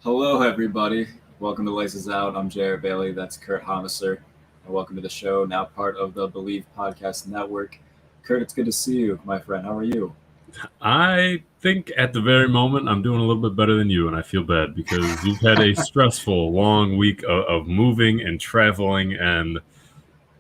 Hello, everybody. Welcome to Laces Out. I'm Jared Bailey. That's Kurt Homiser. And welcome to the show, now part of the Believe Podcast Network. Kurt, it's good to see you, my friend. How are you? I think at the very moment I'm doing a little bit better than you, and I feel bad because you've had a stressful, long week of moving and traveling, and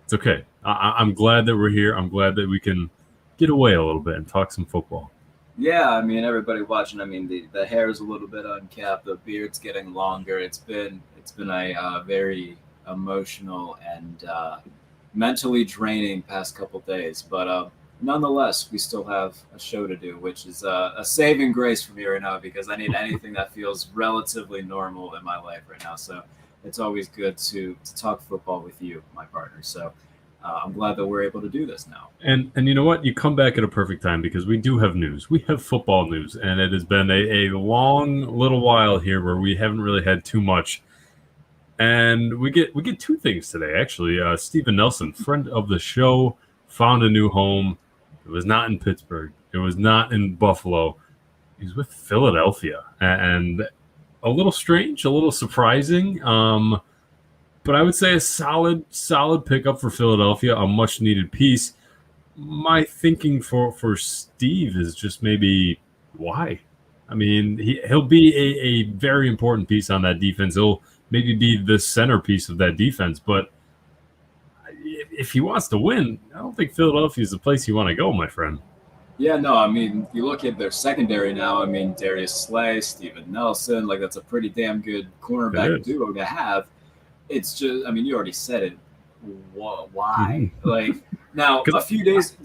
it's okay. I'm glad that we're here. I'm glad that we can get away a little bit and talk some football. Yeah, I mean, everybody watching. I mean, the hair is a little bit uncapped. The beard's getting longer. It's been a very emotional and mentally draining past couple days. But nonetheless, we still have a show to do, which is a saving grace for me right now because I need anything that feels relatively normal in my life right now. So it's always good to talk football with you, my partner. So I'm glad that we're able to do this now. And you know what? You come back at a perfect time because we do have news. We have football news, and it has been a long little while here where we haven't really had too much. And we get two things today, actually. Steven Nelson, friend of the show, found a new home. It was not in Pittsburgh. It was not in Buffalo. He's with Philadelphia. And a little strange, a little surprising. But I would say a solid pickup for Philadelphia, a much-needed piece. My thinking for Steve is just maybe why? I mean, he'll be a very important piece on that defense. He'll maybe be the centerpiece of that defense. But if he wants to win, I don't think Philadelphia is the place you want to go, my friend. Yeah, no, I mean, you look at their secondary now. I mean, Darius Slay, Steven Nelson, like that's a pretty damn good cornerback duo to have. It's just, I mean, you already said it. Why? Like now, a few days.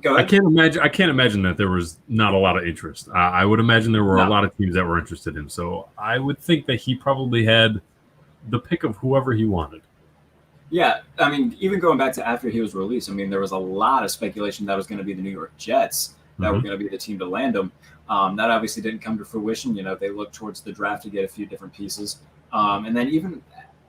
Go ahead. I can't imagine that there was not a lot of interest. I would imagine there were a lot of teams that were interested in him. So I would think that he probably had the pick of whoever he wanted. Yeah, I mean, even going back to after he was released, I mean, there was a lot of speculation that was going to be the New York Jets that were going to be the team to land him. That obviously didn't come to fruition. You know, they looked towards the draft to get a few different pieces, and then even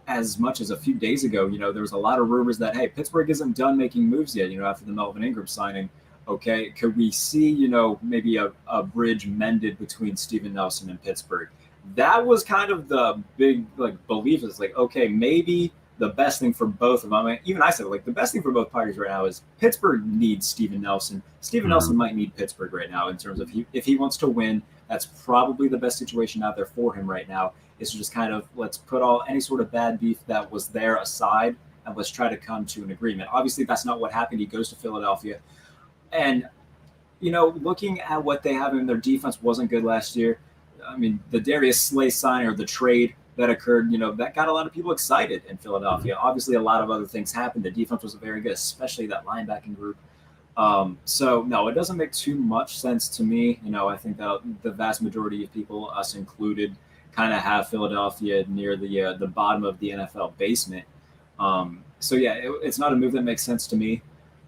as much as a few days ago, you know, there was a lot of rumors that, hey, Pittsburgh isn't done making moves yet, you know, after the Melvin Ingram signing. Okay, could we see, you know, maybe a bridge mended between Steven Nelson and Pittsburgh? That was kind of the big, like, belief. It's like, okay, maybe the best thing for both of them. I mean, even I said, like, the best thing for both parties right now is Pittsburgh needs Steven Nelson. Steven Nelson might need Pittsburgh right now in terms of if he wants to win. That's probably the best situation out there for him right now. Is just kind of let's put any sort of bad beef that was there aside and let's try to come to an agreement. Obviously, that's not what happened. He goes to Philadelphia. And, you know, looking at what they have in their defense wasn't good last year. I mean, the Darius Slay sign or the trade that occurred, you know, that got a lot of people excited in Philadelphia. Obviously, a lot of other things happened. The defense was very good, especially that linebacking group. So, no, it doesn't make too much sense to me. You know, I think that the vast majority of people, us included, kind of have Philadelphia near the bottom of the NFL basement. So, yeah, it's not a move that makes sense to me.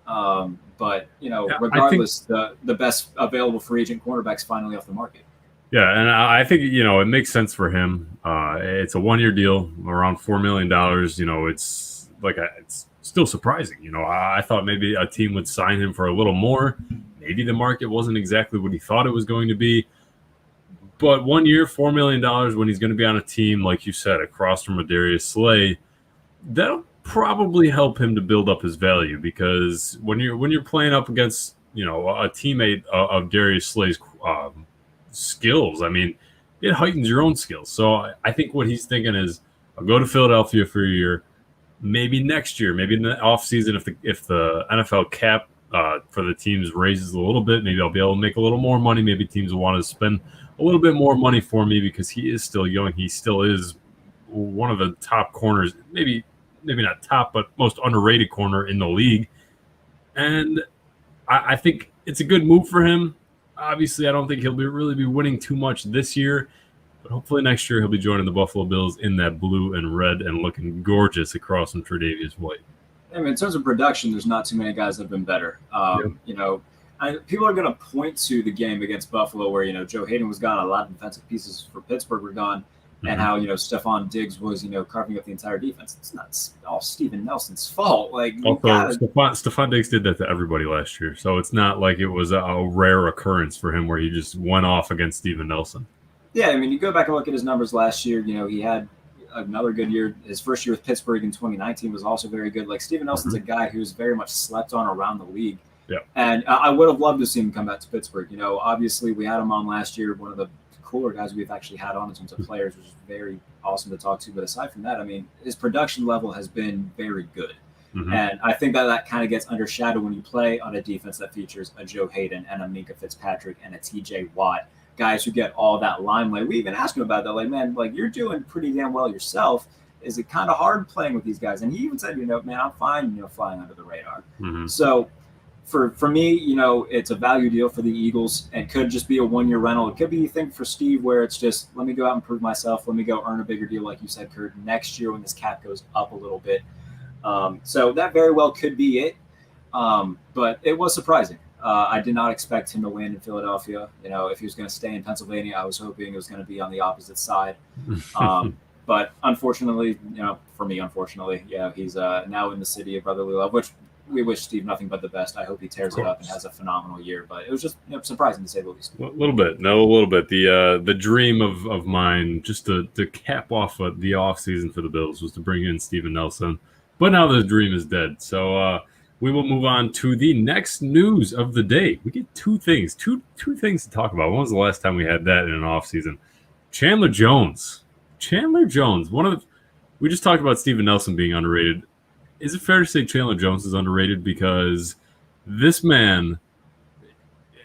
But, you know, regardless, the best available free agent cornerback's finally off the market. Yeah, and I think, you know, it makes sense for him. It's a one-year deal, around $4 million. You know, it's still surprising. You know, I thought maybe a team would sign him for a little more. Maybe the market wasn't exactly what he thought it was going to be. But 1 year, $4 million when he's going to be on a team, like you said, across from a Darius Slay, that'll probably help him to build up his value because when you're playing up against, you know, a teammate of Darius Slay's skills, I mean, it heightens your own skills. So I think what he's thinking is, I'll go to Philadelphia for a year, maybe next year, maybe in the offseason, if the NFL cap for the teams raises a little bit, maybe I'll be able to make a little more money. Maybe teams will want to spend a little bit more money for me because he is still young. He still is one of the top corners, maybe not top, but most underrated corner in the league. And I think it's a good move for him. Obviously, I don't think he'll really be winning too much this year, but hopefully next year he'll be joining the Buffalo Bills in that blue and red and looking gorgeous across from Tre'Davious White. I mean, in terms of production, there's not too many guys that have been better. You know, people are going to point to the game against Buffalo where, you know, Joe Hayden was gone, a lot of defensive pieces for Pittsburgh were gone, and how, you know, Stephon Diggs was, you know, carving up the entire defense. It's not all Steven Nelson's fault. Like, Stephon Diggs did that to everybody last year, so it's not like it was a rare occurrence for him where he just went off against Steven Nelson. Yeah, I mean, you go back and look at his numbers last year. He had another good year. His first year with Pittsburgh in 2019 was also very good. Like Steven Nelson's a guy who's very much slept on around the league. Yeah. And I would have loved to see him come back to Pittsburgh. Obviously we had him on last year, one of the cooler guys we've actually had on in terms of players, which is very awesome to talk to. But aside from that, I mean, his production level has been very good. And I think that kind of gets undershadowed when you play on a defense that features a Joe Hayden and a Minka Fitzpatrick and a TJ Watt, guys who get all that limelight. We even asked him about that. Like, man, like you're doing pretty damn well yourself. Is it kind of hard playing with these guys? And he even said, man, I'm fine, flying under the radar. So for me, it's a value deal for the Eagles. It could just be a one-year rental. It could be, you think, for Steve, where it's just, let me go out and prove myself. Let me go earn a bigger deal, like you said, Kurt, next year when this cap goes up a little bit. So that very well could be it. But it was surprising. I did not expect him to land in Philadelphia. If he was going to stay in Pennsylvania, I was hoping it was going to be on the opposite side. But unfortunately, for me, he's now in the city of brotherly love, which we wish Steve nothing but the best. I hope he tears it up and has a phenomenal year. But it was just surprising to say the least. A little bit. The dream of mine, just to cap off the offseason for the Bills, was to bring in Steven Nelson. But now the dream is dead. So we will move on to the next news of the day. We get two things to talk about. When was the last time we had that in an offseason? Chandler Jones. We just talked about Steven Nelson being underrated. Is it fair to say Chandler Jones is underrated? Because this man,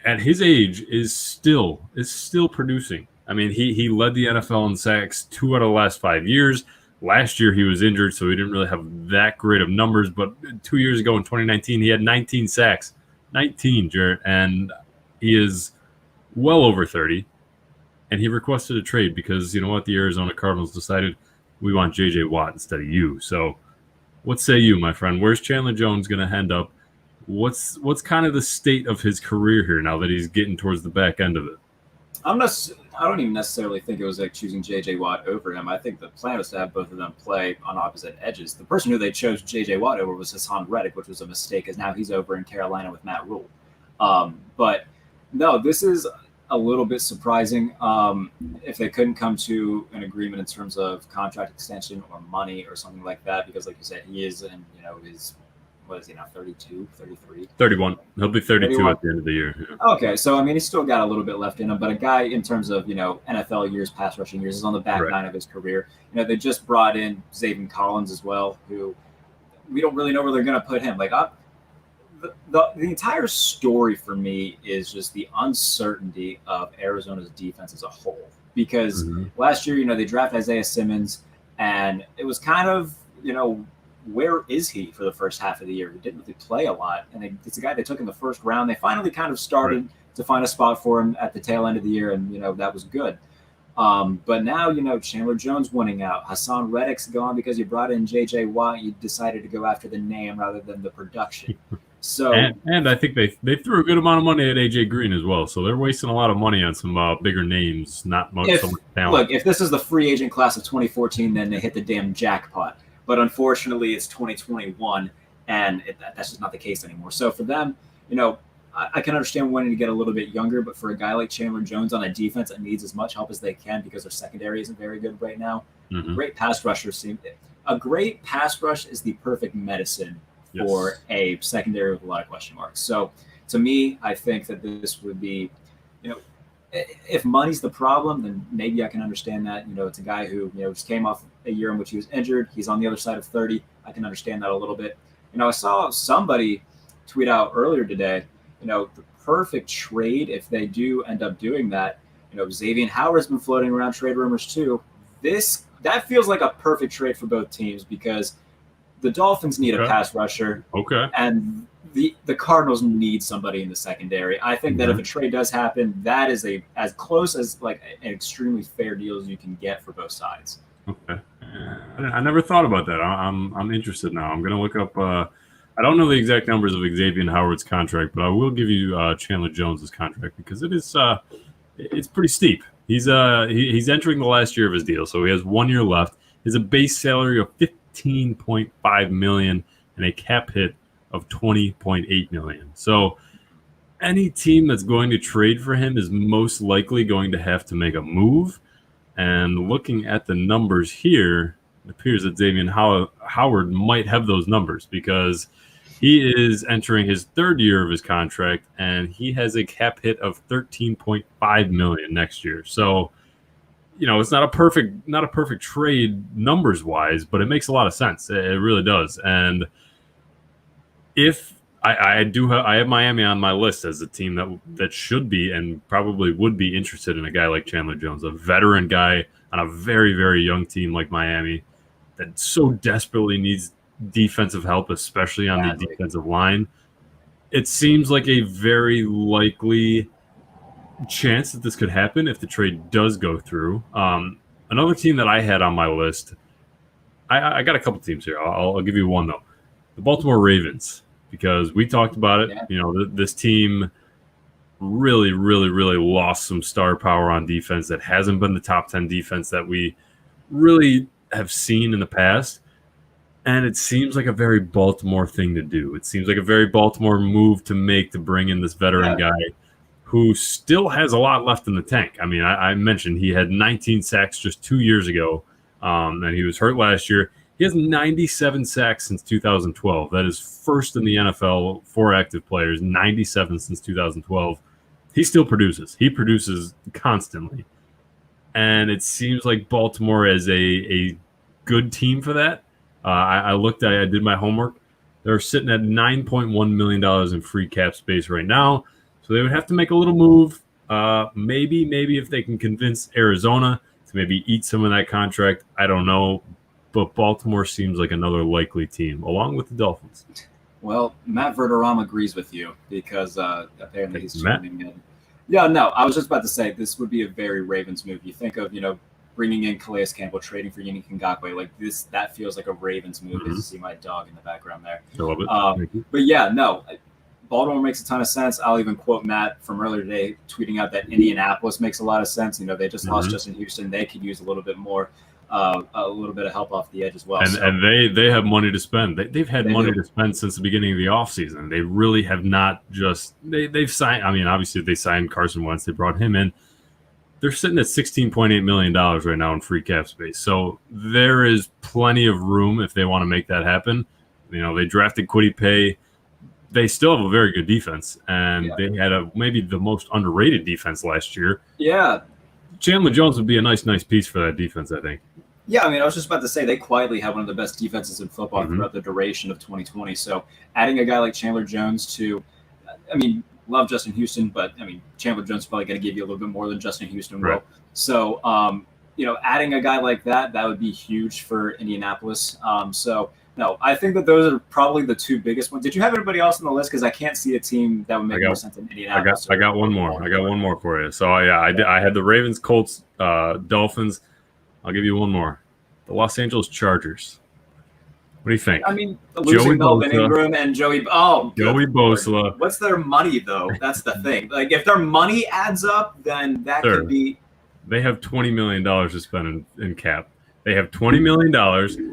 at his age, is still producing. I mean, he led the NFL in sacks 2 out of the last 5 years. Last year he was injured, so he didn't really have that great of numbers. But 2 years ago in 2019, he had 19 sacks. 19, Jarrett. And he is well over 30. And he requested a trade because, you know what, the Arizona Cardinals decided we want J.J. Watt instead of you. So what say you, my friend? Where's Chandler Jones going to end up? What's kind of the state of his career here now that he's getting towards the back end of it? I don't even necessarily think it was like choosing J.J. Watt over him. I think the plan was to have both of them play on opposite edges. The person who they chose J.J. Watt over was Hassan Reddick, which was a mistake, as now he's over in Carolina with Matt Rule. But no, this is a little bit surprising. If they couldn't come to an agreement in terms of contract extension or money or something like that, because like you said, he is in, his, what is he now, 32, 33? 31. He'll be 32 31. At the end of the year. Yeah. Okay, so I mean, he's still got a little bit left in him, but a guy in terms of, NFL years, pass rushing years, is on the back nine of his career. They just brought in Zaven Collins as well, who we don't really know where they're going to put him. Like, the entire story for me is just the uncertainty of Arizona's defense as a whole. Because last year, they drafted Isaiah Simmons, and it was kind of, where is he for the first half of the year? He didn't really play a lot. And it's a guy they took in the first round. They finally kind of started to find a spot for him at the tail end of the year, and, that was good. But now, Chandler Jones winning out. Hassan Reddick's gone because you brought in J.J. Watt. You decided to go after the name rather than the production. So and I think they threw a good amount of money at AJ Green as well. So they're wasting a lot of money on some bigger names, not much so much talent. Look, if this is the free agent class of 2014, then they hit the damn jackpot. But unfortunately, it's 2021, and that's just not the case anymore. So for them, I can understand wanting to get a little bit younger, but for a guy like Chandler Jones on a defense that needs as much help as they can because their secondary isn't very good right now, great pass rushers a great pass rush is the perfect medicine for a secondary with a lot of question marks. So to me, I think that this would be, if money's the problem, then maybe I can understand that. It's a guy who, just came off a year in which he was injured. He's on the other side of 30. I can understand that a little bit. I saw somebody tweet out earlier today, the perfect trade, if they do end up doing that, Xavier Howard's been floating around trade rumors too. That feels like a perfect trade for both teams because the Dolphins need a pass rusher. Okay. And the Cardinals need somebody in the secondary. I think that if a trade does happen, that is as close as like an extremely fair deal as you can get for both sides. Okay. I never thought about that. I'm interested now. I'm going to look up I don't know the exact numbers of Xavier Howard's contract, but I will give you Chandler Jones's contract because it is it's pretty steep. He's entering the last year of his deal, so he has 1 year left. He has a base salary of $15.5 million and a cap hit of $20.8 million. So any team that's going to trade for him is most likely going to have to make a move. And looking at the numbers here, it appears that Xavier Howard might have those numbers because he is entering his third year of his contract, and he has a cap hit of $13.5 million next year. So, it's not a perfect trade numbers wise, but it makes a lot of sense. It really does. And if I have Miami on my list as a team that should be and probably would be interested in a guy like Chandler Jones, a veteran guy on a very, very young team like Miami that so desperately needs defensive help, especially on the defensive line. It seems like a very likely chance that this could happen if the trade does go through. Another team that I had on my list, I got a couple teams here. I'll give you one though, the Baltimore Ravens, because we talked about it. This team really, really, really lost some star power on defense that hasn't been the top 10 defense that we really have seen in the past. And it seems like a very Baltimore thing to do. It seems like a very Baltimore move to bring in this veteran guy who still has a lot left in the tank. I mean, I mentioned he had 19 sacks just 2 years ago, and he was hurt last year. He has 97 sacks since 2012. That is first in the NFL for active players, 97 since 2012. He still produces. He produces constantly. And it seems like Baltimore is a good team for that. I did my homework. They're sitting at $9.1 million in free cap space right now. So they would have to make a little move. Maybe if they can convince Arizona to maybe eat some of that contract. I don't know. But Baltimore seems like another likely team, along with the Dolphins. Well, Matt Verderame agrees with you because apparently he's tuning in. Yeah, no, I was just about to say this would be a very Ravens move. You think of, bringing in Calais Campbell, trading for Yannick Ngakoue, like this, that feels like a Ravens move. As you see my dog in the background there. I love it. But yeah, no, Baltimore makes a ton of sense. I'll even quote Matt from earlier today tweeting out that Indianapolis makes a lot of sense. They just lost Justin Houston. They could use a little bit more. A little bit of help off the edge as well. And they have money to spend. They've had money to spend since the beginning of the offseason. They really have not just – they've signed – I mean, obviously they signed Carson Wentz. They brought him in. They're sitting at $16.8 million right now in free cap space. So there is plenty of room if they want to make that happen. They drafted Kwity Paye. They still have a very good defense, and they had maybe the most underrated defense last year. Yeah. Chandler Jones would be a nice piece for that defense, I think. Yeah, I was just about to say they quietly have one of the best defenses in football throughout the duration of 2020. So adding a guy like Chandler Jones to, love Justin Houston, but Chandler Jones is probably going to give you a little bit more than Justin Houston will. So, adding a guy like that would be huge for Indianapolis. No, I think that those are probably the two biggest ones. Did you have anybody else on the list? Because I can't see a team that would make more sense than Indianapolis. I got one more. I got one more for you. So, I had the Ravens, Colts, Dolphins. I'll give you one more. The Los Angeles Chargers. What do you think? Losing Melvin Ingram and Joey Bosa. What's their money, though? That's the thing. Like, if their money adds up, then that could be. They have $20 million to spend in cap. They have $20 million.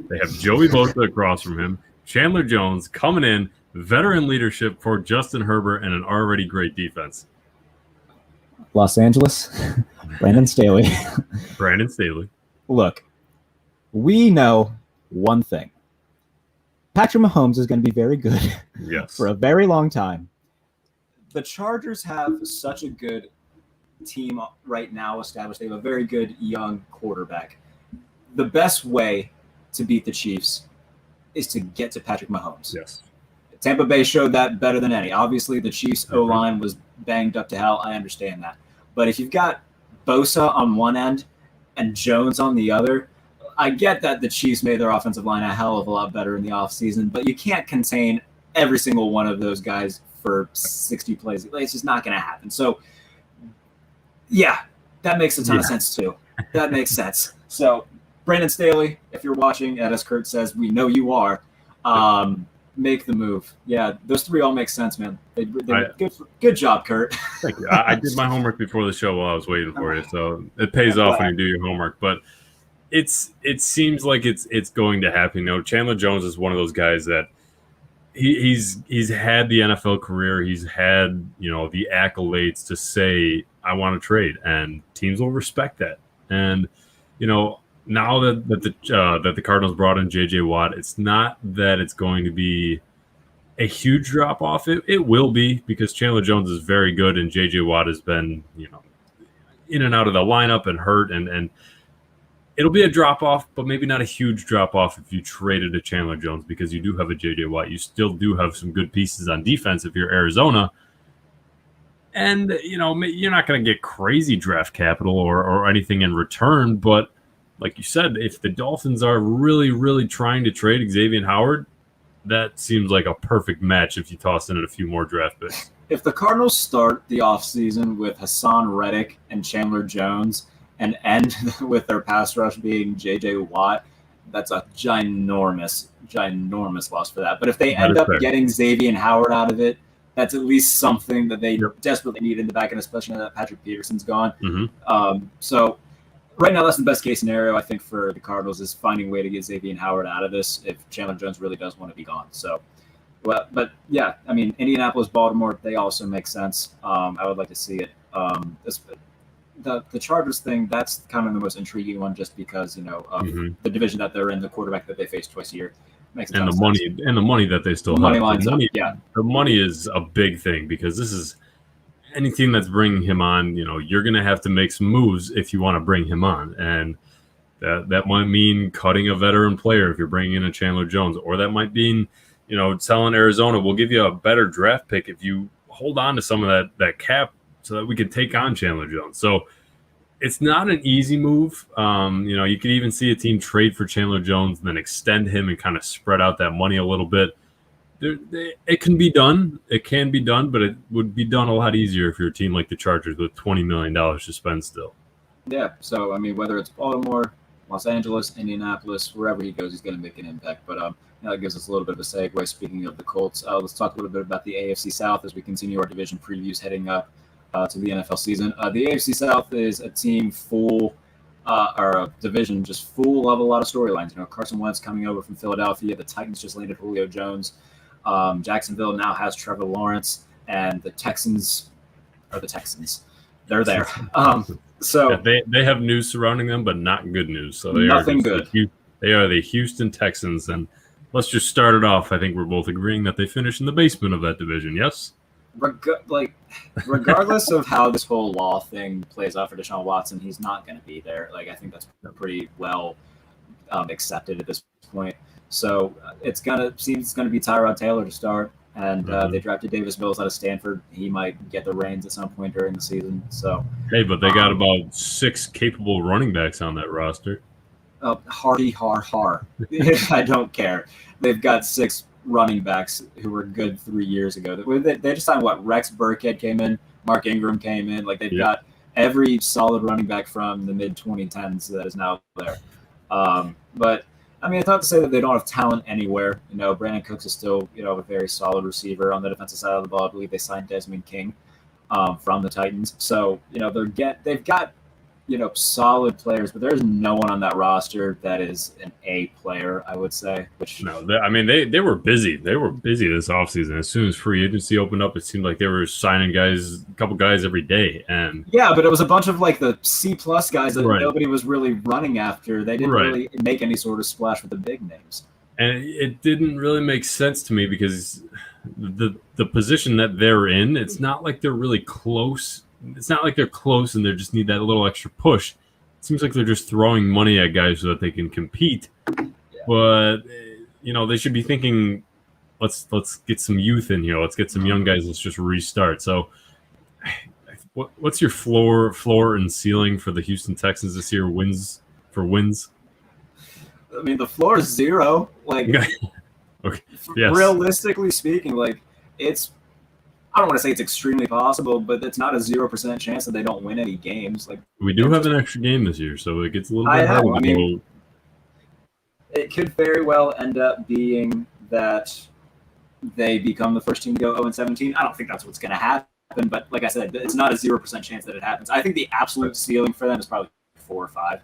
They have Joey Bosa across from him. Chandler Jones coming in, veteran leadership for Justin Herbert, and an already great defense. Los Angeles, Brandon Staley. Look, we know one thing. Patrick Mahomes is going to be very good for a very long time. The Chargers have such a good team right now established. They have a very good young quarterback. The best way to beat the Chiefs is to get to Patrick Mahomes. Yes. Tampa Bay showed that better than any. Obviously, the Chiefs' O-line was banged up to hell. I understand that. But if you've got Bosa on one end and Jones on the other, I get that the Chiefs made their offensive line a hell of a lot better in the offseason, but you can't contain every single one of those guys for 60 plays. It's just not going to happen. So, yeah, that makes a ton of sense too. That makes sense. So, Brandon Staley, if you're watching, and as Kurt says, we know you are, make the move. Yeah, those three all make sense, man. Good job, Kurt. Thank you. I did my homework before the show while I was waiting for you, so it pays off when you do your homework. But it seems like it's going to happen. Chandler Jones is one of those guys that he's had the NFL career. He's had, the accolades to say, I want to trade, and teams will respect that. And, now that the Cardinals brought in J.J. Watt, it's not that it's going to be a huge drop off. It will be, because Chandler Jones is very good, and J.J. Watt has been, in and out of the lineup and hurt, and it'll be a drop off, but maybe not a huge drop off if you traded to Chandler Jones, because you do have a J.J. Watt. You still do have some good pieces on defense if you're Arizona. And, you're not going to get crazy draft capital or anything in return. But like you said, if the Dolphins are really, really trying to trade Xavier Howard, that seems like a perfect match if you toss in a few more draft picks. If the Cardinals start the offseason with Hassan Reddick and Chandler Jones and end with their pass rush being J.J. Watt, that's a ginormous loss for that. But if they end up getting Xavier Howard out of it, that's at least something that they desperately need in the back end, especially now that Patrick Peterson's gone. Mm-hmm. So right now, that's the best case scenario, I think, for the Cardinals, is finding a way to get Xavier Howard out of this if Chandler Jones really does want to be gone. So, but yeah, I mean, Indianapolis, Baltimore, they also make sense. I would like to see it. The Chargers thing, that's kind of the most intriguing one, just because, of the division that they're in, the quarterback that they face twice a year. Makes and the money that they still have. The money is a big thing, because this is any team that's bringing him on. You're going to have to make some moves if you want to bring him on, and that might mean cutting a veteran player if you're bringing in a Chandler Jones, or that might mean telling Arizona, we'll give you a better draft pick if you hold on to some of that cap so that we can take on Chandler Jones. So it's not an easy move. You could even see a team trade for Chandler Jones and then extend him and kind of spread out that money a little bit. It can be done. It can be done, but it would be done a lot easier if you're a team like the Chargers with $20 million to spend still. Yeah, so, I mean, whether it's Baltimore, Los Angeles, Indianapolis, wherever he goes, he's going to make an impact. But that gives us a little bit of a segue. Speaking of the Colts, let's talk a little bit about the AFC South as we continue our division previews heading up to the NFL season. The AFC South is a team full, or a division just full of a lot of storylines. Carson Wentz coming over from Philadelphia. The Titans just landed Julio Jones. Jacksonville now has Trevor Lawrence, and the Texans are the Texans. They're there. So yeah, they have news surrounding them, but not good news. So they nothing good. They are the Houston Texans, and let's just start it off. I think we're both agreeing that they finish in the basement of that division. Yes. Regardless of how this whole law thing plays out for Deshaun Watson, he's not going to be there. I think that's pretty well accepted at this point. So it's going to be Tyrod Taylor to start, and they drafted Davis Mills out of Stanford. He might get the reins at some point during the season. So hey, but they got about 6 capable running backs on that roster. Hardy. I don't care. They've got 6 running backs who were good 3 years ago. They just signed Rex Burkhead came in, Mark Ingram came in. They've got every solid running back from the mid 2010s that is now there. But I mean, it's not to say that they don't have talent anywhere. Brandon Cooks is still a very solid receiver on the defensive side of the ball. I believe they signed Desmond King from the Titans. So they've got solid players, but there's no one on that roster that is an A player, I would say. They were busy. They were busy this offseason. As soon as free agency opened up, it seemed like they were signing a couple guys every day. And yeah, but it was a bunch of the C+ guys that nobody was really running after. They didn't really make any sort of splash with the big names. And it didn't really make sense to me, because the position that they're in, it's not like they're really close. It's not like they're close and they just need that little extra push. It seems like they're just throwing money at guys so that they can compete. Yeah. But they should be thinking, let's get some youth in here. Let's get some young guys. Let's just restart. So, what's your floor and ceiling for the Houston Texans this year? Wins. I mean, the floor is 0. Okay. Yes. Realistically speaking, it's. I don't want to say it's extremely possible, but it's not a 0% chance that they don't win any games. We do have an extra game this year, so it gets a little bit harder. I mean, it could very well end up being that they become the first team to go 0-17. I don't think that's what's going to happen, but like I said, it's not a 0% chance that it happens. I think the absolute ceiling for them is probably 4 or 5.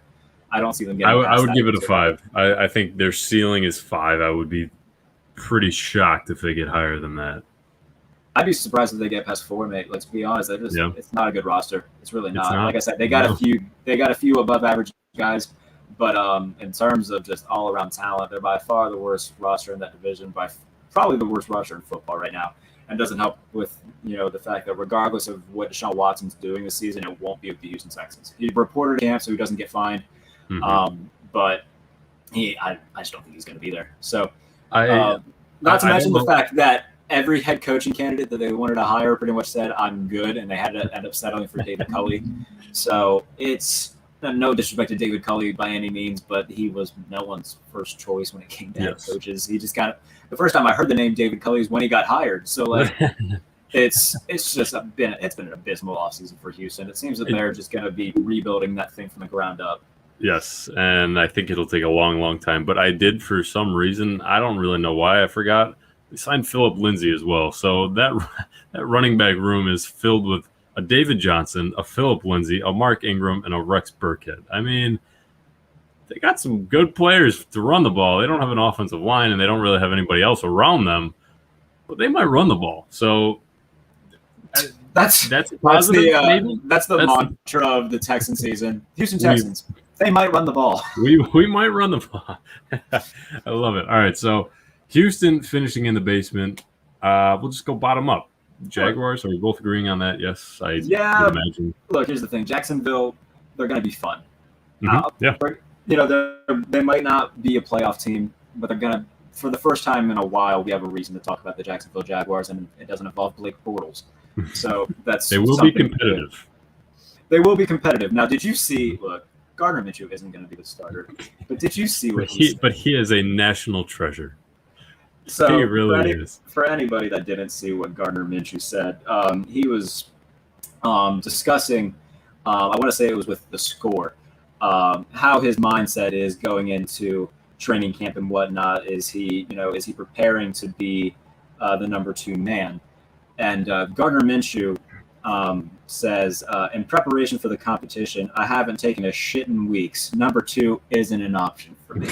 I don't see them getting. I would give it a 5. I think their ceiling is 5. I would be pretty shocked if they get higher than that. I'd be surprised if they get past 4, mate. Let's be honest. It's not a good roster. It's really not. not. Like I said, they got a few above average guys, but in terms of just all around talent, they're by far the worst roster in that division, probably the worst roster in football right now. And doesn't help with the fact that regardless of what Deshaun Watson's doing this season, it won't be with the Houston Texans. He reported to camp, so he doesn't get fined. But I just don't think he's going to be there. So, not to mention the fact that every head coaching candidate that they wanted to hire pretty much said, I'm good, and they had to end up settling for David Culley. So it's no disrespect to David Culley by any means, but he was no one's first choice when it came to head coaches. He just the first time I heard the name David Culley is when he got hired. So like it's been an abysmal offseason for Houston. It seems that they're just going to be rebuilding that thing from the ground up. Yes, and I think it'll take a long, long time. But I did, for some reason, I don't really know why, I forgot, they signed Phillip Lindsay as well. So that running back room is filled with a David Johnson, a Phillip Lindsay, a Mark Ingram, and a Rex Burkhead. I mean, they got some good players to run the ball. They don't have an offensive line, and they don't really have anybody else around them, but they might run the ball. So that's positive. That's the mantra of the Texan season. Houston Texans, they might run the ball. We might run the ball. I love it. All right, so Houston finishing in the basement. We'll just go bottom up. Jaguars, are we both agreeing on that? Yes, I would imagine. Look, here's the thing. Jacksonville, they're going to be fun. They might not be a playoff team, but they're going to, for the first time in a while, we have a reason to talk about the Jacksonville Jaguars, and it doesn't involve Blake Bortles. So they will be competitive. They will be competitive. Now, did you see, look, Gardner Minshew isn't going to be the starter, but did you see what he said? But he is a national treasure. So he really is. For anybody that didn't see what Gardner Minshew said, he was discussing, I want to say it was with The Score, how his mindset is going into training camp and whatnot. Is he preparing to be the number 2 man? And Gardner Minshew says, in preparation for the competition, I haven't taken a shit in weeks. Number 2 isn't an option for me.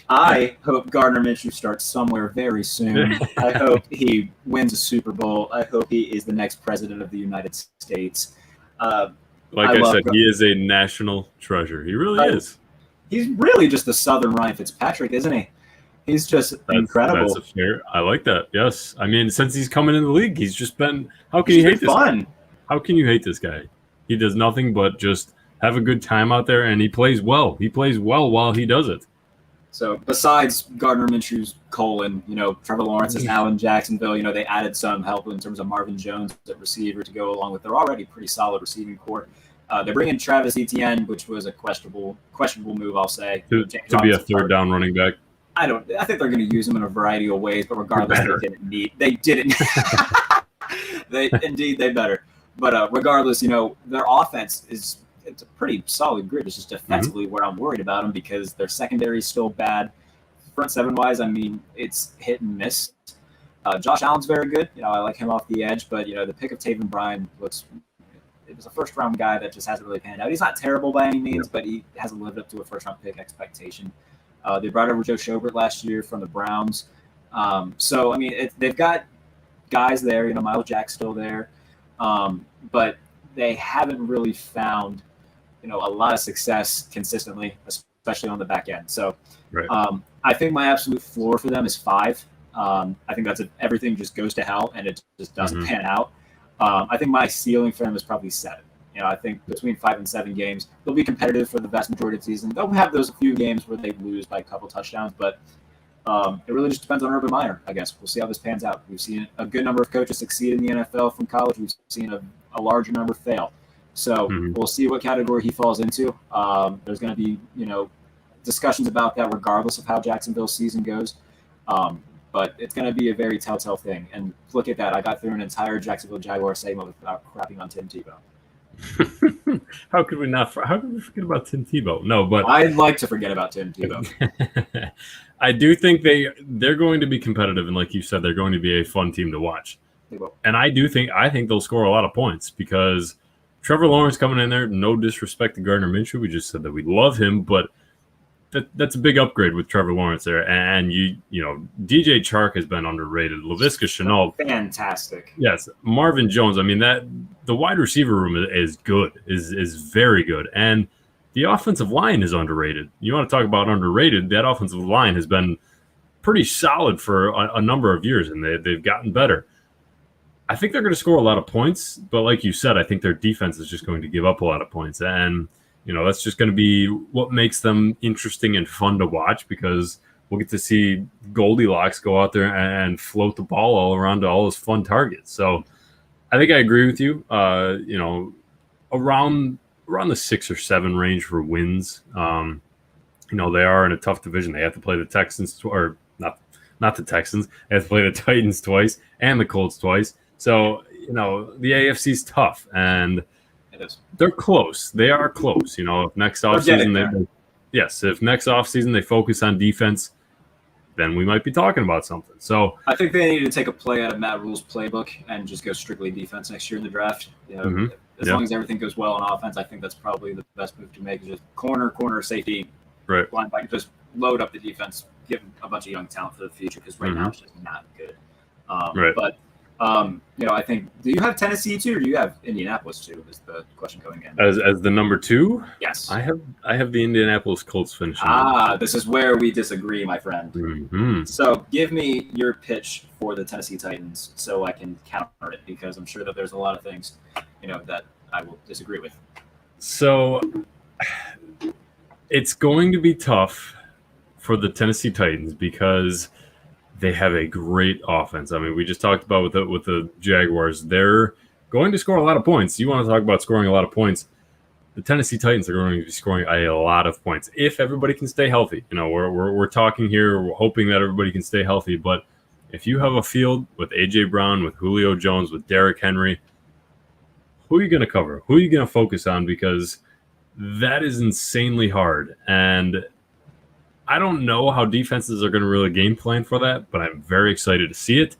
I hope Gardner Minshew starts somewhere very soon. I hope he wins a Super Bowl. I hope he is the next president of the United States. Like I said, he is a national treasure. He really is. He's really just the Southern Ryan Fitzpatrick, isn't he? He's just incredible. That's I like that. Yes. I mean, since he's coming in the league, he's just been – how can you hate this guy? How can you hate this guy? He does nothing but just have a good time out there, and he plays well. He plays well while he does it. So besides Gardner Minshew's colon, Trevor Lawrence is now in Jacksonville. They added some help in terms of Marvin Jones at receiver to go along with their already pretty solid receiving core. They're bringing Travis Etienne, which was a questionable move, I'll say. To be a third down running back. I think they're going to use him in a variety of ways, but regardless, they didn't. They better. But regardless, their offense it's a pretty solid grid. It's just defensively where I'm worried about them because their secondary is still bad. Front seven wise, I mean, it's hit and miss. Josh Allen's very good. I like him off the edge, but the pick of Taven Bryan it was a first round guy that just hasn't really panned out. He's not terrible by any means, but he hasn't lived up to a first round pick expectation. They brought over Joe Schobert last year from the Browns. So I mean, they've got guys there. Miles Jack's still there, but they haven't really found a lot of success consistently, especially on the back end. So I think my absolute floor for them is 5. I think that's everything just goes to hell and it just doesn't pan out. I think my ceiling for them is probably 7. I think between 5 and 7 games, they'll be competitive for the vast majority of the season. They'll have those few games where they lose by a couple touchdowns, but it really just depends on Urban Meyer, I guess. We'll see how this pans out. We've seen a good number of coaches succeed in the NFL from college. We've seen a larger number fail. So we'll see what category he falls into. There's going to be, discussions about that regardless of how Jacksonville's season goes. But it's going to be a very telltale thing. And look at that. I got through an entire Jacksonville Jaguar segment without crapping on Tim Tebow. How could we forget about Tim Tebow? No, but I'd like to forget about Tim Tebow. I do think they're going to be competitive, and like you said, they're going to be a fun team to watch. And I think they'll score a lot of points because Trevor Lawrence coming in there, no disrespect to Gardner Minshew, we just said that we love him, but that's a big upgrade with Trevor Lawrence there. And DJ Chark has been underrated. Laviska Shenault, fantastic. Yes, Marvin Jones. I mean, that the wide receiver room is good, is very good, and the offensive line is underrated. You want to talk about underrated? That offensive line has been pretty solid for a number of years, and they've gotten better. I think they're going to score a lot of points, but like you said, I think their defense is just going to give up a lot of points, and that's just going to be what makes them interesting and fun to watch, because we'll get to see Goldilocks go out there and float the ball all around to all those fun targets. So I think I agree with you. Around the 6 or 7 range for wins. They are in a tough division. They have to play the Texans, or not the Texans. They have to play the Titans twice and the Colts twice. So, the AFC is tough, and it is. They're close. They are close. If next offseason if next offseason they focus on defense, then we might be talking about something. So I think they need to take a play out of Matt Rule's playbook and just go strictly defense next year in the draft. As long as everything goes well on offense, I think that's probably the best move to make. Is just corner, safety, right, linebacker, just load up the defense, give them a bunch of young talent for the future, because right now it's just not good. Right. But I think, do you have Tennessee too, or do you have Indianapolis too? Is the question going in? As the number 2? Yes. I have the Indianapolis Colts finishing. This is where we disagree, my friend. Mm-hmm. So give me your pitch for the Tennessee Titans so I can counter it, because I'm sure that there's a lot of things, that I will disagree with. So it's going to be tough for the Tennessee Titans because they have a great offense. I mean, we just talked about with the Jaguars. They're going to score a lot of points. You want to talk about scoring a lot of points. The Tennessee Titans are going to be scoring a lot of points if everybody can stay healthy. We're talking here. We're hoping that everybody can stay healthy. But if you have a field with A.J. Brown, with Julio Jones, with Derrick Henry, who are you going to cover? Who are you going to focus on? Because that is insanely hard. And I don't know how defenses are going to really game plan for that, but I'm very excited to see it.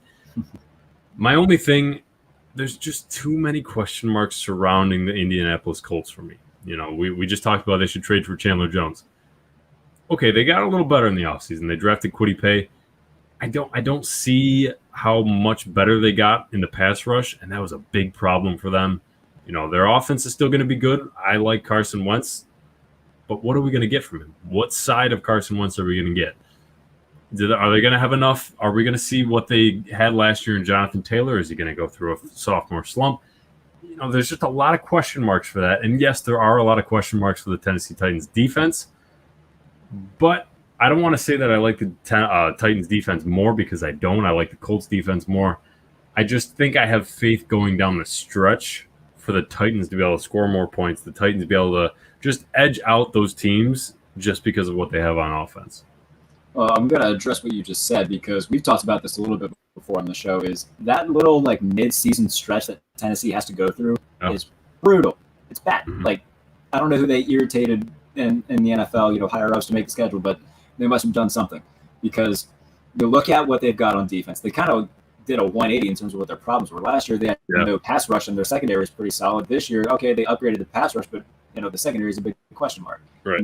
My only thing, there's just too many question marks surrounding the Indianapolis Colts for me. We just talked about they should trade for Chandler Jones. Okay, they got a little better in the offseason. They drafted Kwity Paye. I don't see how much better they got in the pass rush, and that was a big problem for them. Their offense is still going to be good. I like Carson Wentz. But what are we going to get from him? What side of Carson Wentz are we going to get? Are they going to have enough? Are we going to see what they had last year in Jonathan Taylor? Is he going to go through a sophomore slump? There's just a lot of question marks for that. And yes, there are a lot of question marks for the Tennessee Titans defense. But I don't want to say that I like the Titans defense more, because I don't. I like the Colts defense more. I just think I have faith going down the stretch for the Titans to be able to score more points, the Titans to be able to just edge out those teams just because of what they have on offense. Well, I'm going to address what you just said, because we've talked about this a little bit before on the show. Is that little mid-season stretch that Tennessee has to go through is brutal. It's bad. Mm-hmm. I don't know who they irritated in the NFL, higher ups to make the schedule, but they must have done something, because you look at what they've got on defense. They kind of did a 180 in terms of what their problems were. Last year, they had no pass rush, and their secondary was pretty solid. This year, okay, they upgraded the pass rush, but the secondary is a big question mark. Right.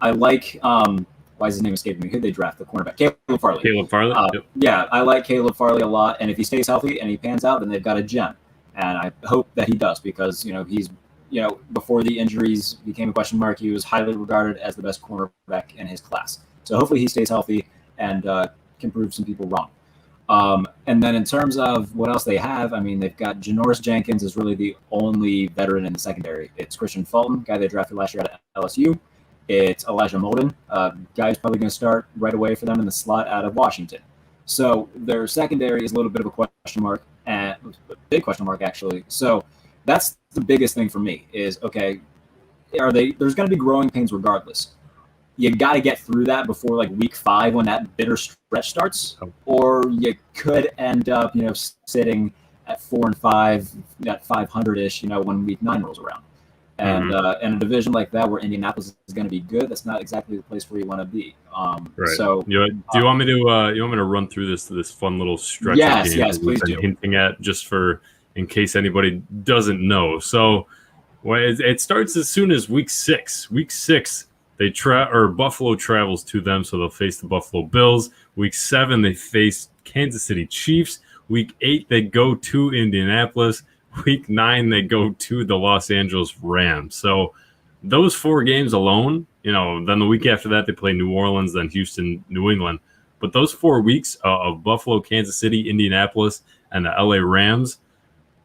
I like why is his name escaping me? Who'd they draft? The cornerback, Caleb Farley. Yep. Yeah, I like Caleb Farley a lot, and if he stays healthy and he pans out, then they've got a gem. And I hope that he does, because he's before the injuries became a question mark, he was highly regarded as the best cornerback in his class. So hopefully he stays healthy and can prove some people wrong. And then in terms of what else they have, I mean, they've got Janoris Jenkins is really the only veteran in the secondary. It's Christian Fulton, guy they drafted last year at LSU. It's Elijah Molden, guy who's probably going to start right away for them in the slot out of Washington. So their secondary is a little bit of a question mark, and a big question mark, actually. So that's the biggest thing for me is, okay, there's going to be growing pains regardless. You got to get through that before week 5 when that bitter stretch starts, or you could end up, sitting at 4-5, at 500-ish, when week 9 rolls around. And in a division like that where Indianapolis is going to be good, that's not exactly the place where you want to be. Right. So, do you want me to run through this fun little stretch? Yes, please do. Hinting at, just for in case anybody doesn't know. So, it starts as soon as week 6. Week 6. Buffalo travels to them, so they'll face the Buffalo Bills. Week 7, they face Kansas City Chiefs. Week 8, they go to Indianapolis. Week 9, they go to the Los Angeles Rams. So those 4 games alone, then the week after that, they play New Orleans, then Houston, New England. But those 4 weeks of Buffalo, Kansas City, Indianapolis, and the LA Rams,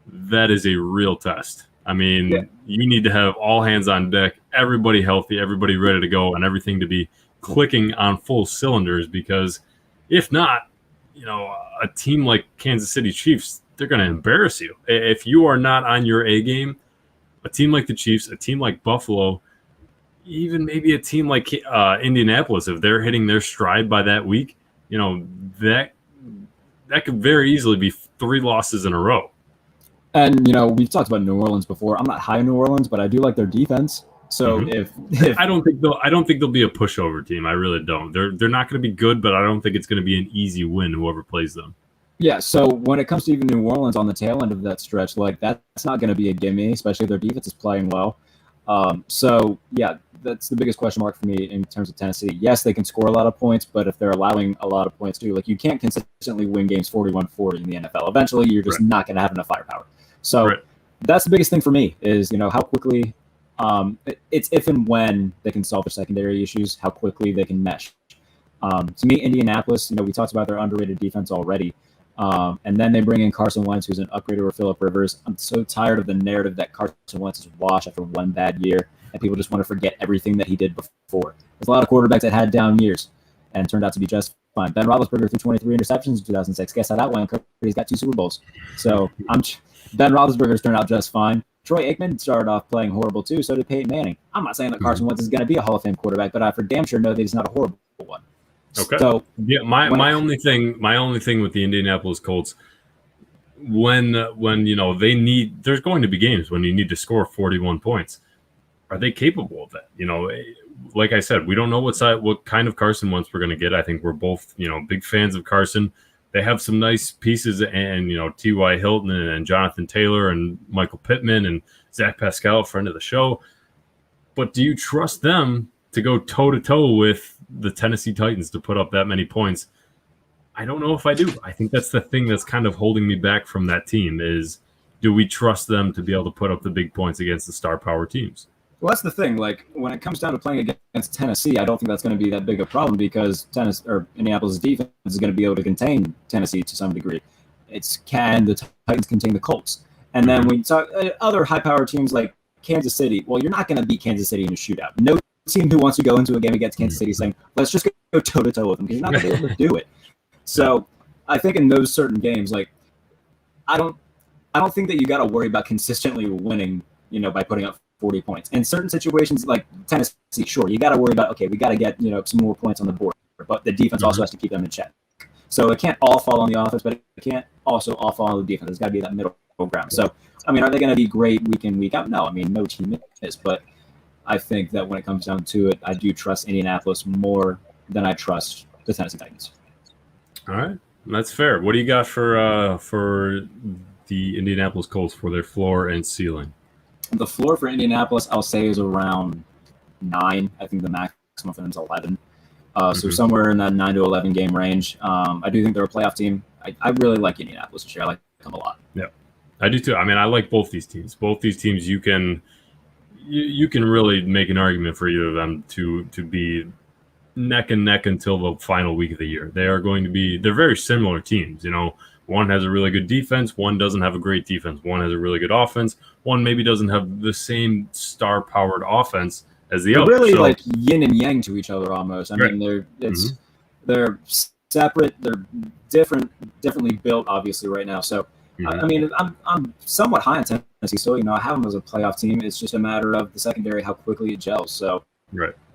that is a real test. I mean, You need to have all hands on deck, everybody healthy, everybody ready to go, and everything to be clicking on full cylinders, because if not, a team like Kansas City Chiefs, they're going to embarrass you. If you are not on your A game, a team like the Chiefs, a team like Buffalo, even maybe a team like Indianapolis, if they're hitting their stride by that week, that could very easily be 3 losses in a row. And, we've talked about New Orleans before. I'm not high in New Orleans, but I do like their defense. So if I don't think they'll be a pushover team. I really don't. They're not going to be good, but I don't think it's going to be an easy win whoever plays them. Yeah, so when it comes to even New Orleans on the tail end of that stretch, that's not going to be a gimme, especially if their defense is playing well. So yeah, that's the biggest question mark for me in terms of Tennessee. Yes, they can score a lot of points, but if they're allowing a lot of points too, you can't consistently win games 41-40 in the NFL. Eventually, you're just not going to have enough firepower. So that's the biggest thing for me is, how quickly it's if and when they can solve their secondary issues, how quickly they can mesh. To me, Indianapolis, we talked about their underrated defense already. And then they bring in Carson Wentz, who's an upgrade over Phillip Rivers. I'm so tired of the narrative that Carson Wentz is washed after one bad year, and people just want to forget everything that he did before. There's a lot of quarterbacks that had down years and turned out to be just fine. Ben Roethlisberger threw 23 interceptions in 2006. Guess how that went? He's got 2 Super Bowls. So Ben Roethlisberger's turned out just fine. Troy Aikman started off playing horrible too. So did Peyton Manning. I'm not saying that Carson Wentz is going to be a Hall of Fame quarterback, but I for damn sure know that he's not a horrible one. Okay. So yeah, my only thing with the Indianapolis Colts, when there's going to be games when you need to score 41 points. Are they capable of that? Like I said, we don't know what kind of Carson Wentz we're going to get. I think we're both big fans of Carson. They have some nice pieces, and T.Y. Hilton and Jonathan Taylor and Michael Pittman and Zach Pascal, a friend of the show. But do you trust them to go toe-to-toe with the Tennessee Titans to put up that many points? I don't know if I do. I think that's the thing that's kind of holding me back from that team is, do we trust them to be able to put up the big points against the star power teams? Well, that's the thing. When it comes down to playing against Tennessee, I don't think that's going to be that big a problem because Indianapolis' defense is going to be able to contain Tennessee to some degree. Can the Titans contain the Colts? And then when you talk other high-powered teams like Kansas City, well, you're not going to beat Kansas City in a shootout. No team who wants to go into a game against Kansas City saying, let's just go toe-to-toe with them, because you're not going to be able to do it. So I think in those certain games, I don't think that you got to worry about consistently winning, by putting up 40 points. In certain situations like Tennessee, sure, you got to worry about, okay, we got to get, some more points on the board, but the defense also has to keep them in check. So it can't all fall on the offense, but it can't also all fall on the defense. There's got to be that middle ground. So, are they going to be great week in, week out? No, no team is, but I think that when it comes down to it, I do trust Indianapolis more than I trust the Tennessee Titans. All right, that's fair. What do you got for the Indianapolis Colts for their floor and ceiling? The floor for Indianapolis, I'll say, is around 9. I think the maximum for them is 11. So somewhere in that 9 to 11 game range. I do think they're a playoff team. I really like Indianapolis this year. I like them a lot. Yeah, I do too. I like both these teams. Both these teams, you can really make an argument for either of them to be neck and neck until the final week of the year. They're very similar teams. One has a really good defense. One doesn't have a great defense. One has a really good offense. One maybe doesn't have the same star-powered offense as the other. Really like yin and yang to each other almost. They're separate. They're differently built, obviously, right now. So, I'm somewhat high on Tennessee. So, I have them as a playoff team. It's just a matter of the secondary, how quickly it gels. So,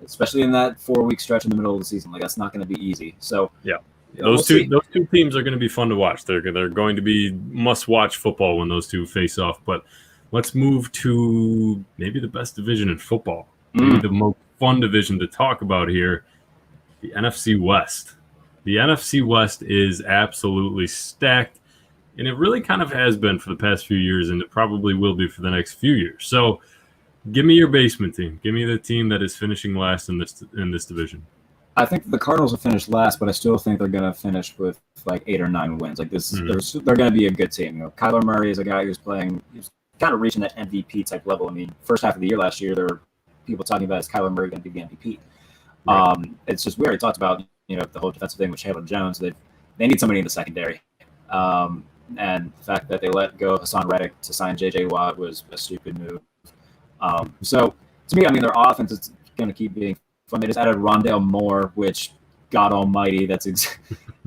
especially in that 4-week stretch in the middle of the season, that's not going to be easy. So, yeah. Those two teams are going to be fun to watch. They're going to be must-watch football when those two face off. But let's move to maybe the best division in football, maybe the most fun division to talk about here, the NFC West. The NFC West is absolutely stacked, and it really kind of has been for the past few years, and it probably will be for the next few years. So Give me your basement team. Give me the team that is finishing last in this division. I think the Cardinals will finish last, but I still think they're going to finish with like 8 or 9 wins. Like this, they're going to be a good team. You know, Kyler Murray is a guy who's kind of reaching that MVP type level. I mean, first half of the year last year, there were people talking about is Kyler Murray going to be the MVP. Right. It's just we already talked about the whole defensive thing with Chandler Jones. They need somebody in the secondary, and the fact that they let go of Hassan Reddick to sign J.J. Watt was a stupid move. So to me, I mean, their offense is going to keep being fun. They just added Rondale Moore, which God Almighty,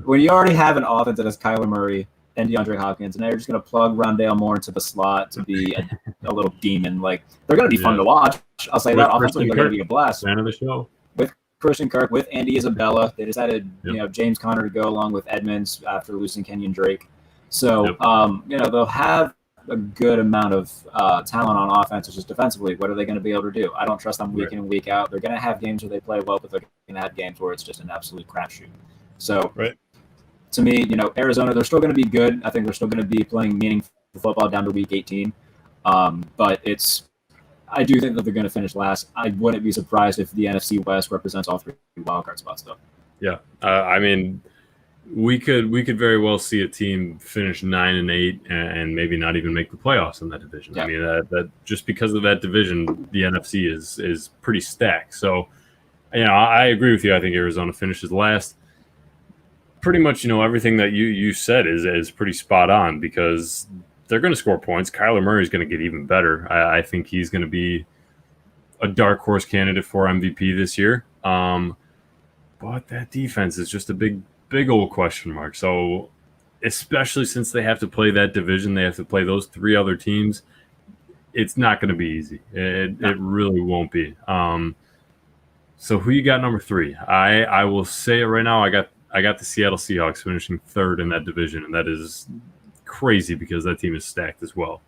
when you already have an offense that has Kyler Murray and DeAndre Hopkins, and now you're just going to plug Rondale Moore into the slot to be a little demon. Like they're going to be fun to watch. I'll say that offensively, they're going to be a blast. Fan of the show. With Christian Kirk, with Andy Isabella, they just added James Conner to go along with Edmonds after losing Kenyon Drake. So they'll have a good amount of talent on offense. It's just defensively, what are they going to be able to do? I don't trust them week in and week out. They're going to have games where they play well, but they're going to have games where it's just an absolute crapshoot. So to me, Arizona, they're still going to be good. I think they're still going to be playing meaningful football down to week 18. But I do think that they're going to finish last. I wouldn't be surprised if the NFC West represents all 3 wildcard spots, though. Yeah. I mean, we could very well see a team finish 9-8 and maybe not even make the playoffs in that division. Yeah. I mean, that just because of that division, the NFC is pretty stacked. So, I agree with you. I think Arizona finishes last. Pretty much, everything that you said is pretty spot on because they're going to score points. Kyler Murray is going to get even better. I think he's going to be a dark horse candidate for MVP this year. But that defense is just a big old question mark. So especially since they have to play that division, they have to play those 3 other teams. It's not going to be easy. It really won't be. So who you got number 3? I will say it right now. I got the Seattle Seahawks finishing 3rd in that division, and that is crazy because that team is stacked as well.